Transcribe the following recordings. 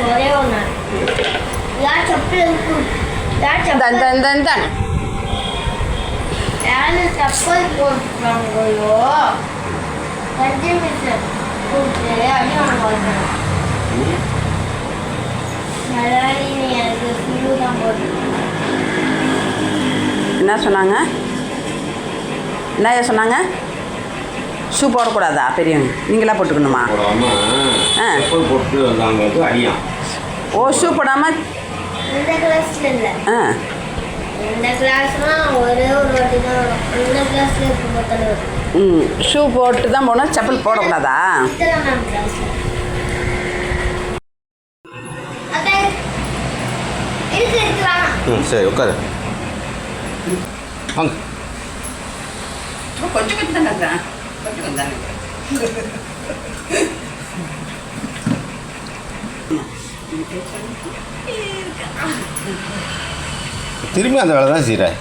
ஒரே ஒன்று யார் செப்பல் யாரு செப்பல் போட்டுறாங்களோ கஞ்சி மிஷன் போட்டு அப்படியே ஒன்று வளர்க்கணும் எனக்கு ஃபீல் தான் போட்டு என்ன சொன்னாங்க என்ன சொன்னாங்க ஷூ போடக்கூடாதா பெரியவங்க நீங்களா போட்டுக்கணுமா ஓ ஷூ போடாமல் இந்த கிளாஸ்ல இல்லை இந்த கிளாஸ்லாம் ஒரே ஒரு வாட்டி தான் வரும் இந்த கிளாஸ்ல இப்போ பார்த்தாலும் வரும் ஷூ போட்டு தான் போகணும் செப்பல் போடக்கூடாதா மேம் கிளாஸ் சரி உட்காரு வாங்க கொஞ்சம் தான் கொஞ்சம் தானே திரும்பி அந்த வேலை தான் செய்கிறேன்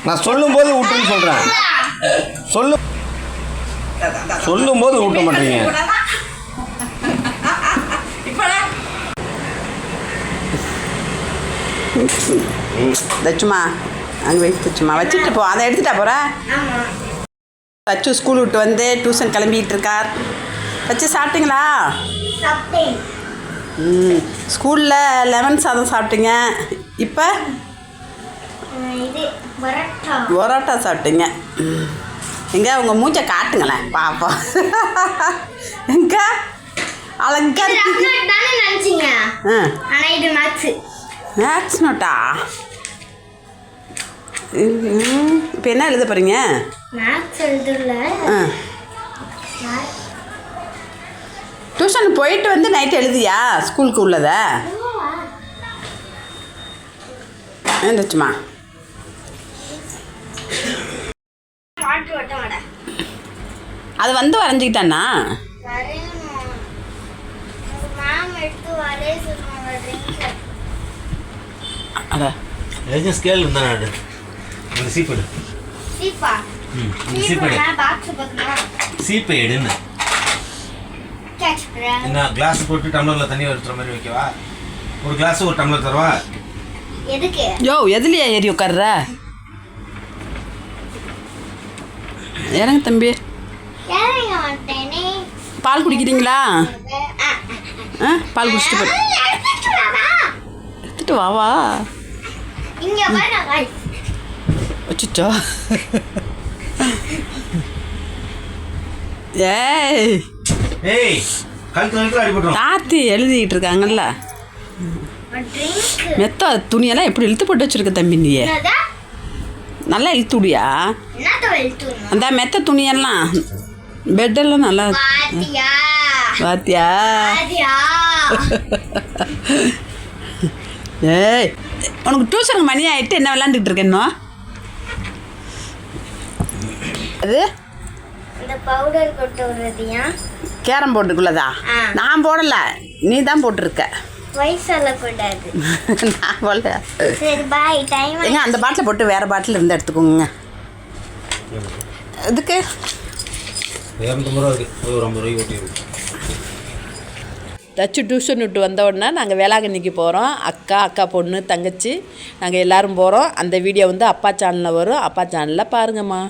நான் சொல்லும்போது விட்டுன்னு சொல்கிறேன் சொல்லும்போது விட்ட மாட்டீங்க தச்சுமா அங்கே வைத்து தச்சுமா வச்சுட்டு போ அதை எடுத்துட்டா போகிற தச்சு ஸ்கூல் விட்டு வந்து டியூஷன் கிளம்பிகிட்டு இருக்கார் வச்சு சாப்பிட்டீங்களா ஸ்கூலில் லெமன் சாதம் சாப்பிட்டீங்க இப்போ பரோட்டா சாப்பிட்டீங்க எங்கே உங்கள் மூச்சை காட்டுங்களேன் பாப்பா எங்க அழகா நினைச்சிங்க மேக்ஸ் நோட்டா இப்போ என்ன எழுத போகிறீங்க டியூஷன் போயிட்டு வந்து நைட்டு எழுதியா ஸ்கூலுக்கு உள்ளதை ஏந்துச்சுமா அது வந்து வரைஞ்சிக்கிட்டானா அதான் ஸ்கேல் இருந்தா சீப்பேடு சீப்பேடுன்னு என்ன கிளாஸ் போட்டு டம்ளரில் தண்ணி ஊற்றுற மாதிரி வைக்கவா ஒரு கிளாஸ் ஒரு டம்ளர் தரவா யோ எதுலையா ஏறி உட்கார்ற இறங்க தம்பி பால் குடிக்கிறீங்களா பால் குடிச்சிட்டு போய் எடுத்துட்டு வாவா வச்சுச்சோ தாத்தி எழுதிக்கிட்டு இருக்காங்கல்ல மெத்த துணியெல்லாம் எப்படி இழுத்து போட்டு வச்சிருக்க தம்பி நீயே நல்லா இழுத்து விடியா அந்த மெத்த துணியெல்லாம் பெட்டெல்லாம் நல்லா பாத்தியா ஏய் உனக்கு டியூஷனுக்கு மணி ஆகிட்டு என்ன விளாண்டுட்டு இருக்க இன்னும் அது பவுடர் போட்டு விடுறதுயா கேரம் போர்டுக்குள்ளதா நான் போடல நீ தான் போட்டிருக்க சொல்லக்கூடாது நான் போடல சரி பாய் டைம் ஏங்க அந்த பாட்டில் போட்டு வேறு பாட்டில் இருந்து எடுத்துக்கோங்க இதுக்கு 250 ரூபா தச்சு டியூஷன் விட்டு வந்த உடனே நாங்கள் வேளாங்கண்ணிக்கு போகிறோம் அக்கா பொண்ணு தங்கச்சி நாங்கள் எல்லோரும் போகிறோம் அந்த வீடியோ வந்து அப்பா சேனலில் வரும் அப்பா சேனலில் பாருங்கம்மா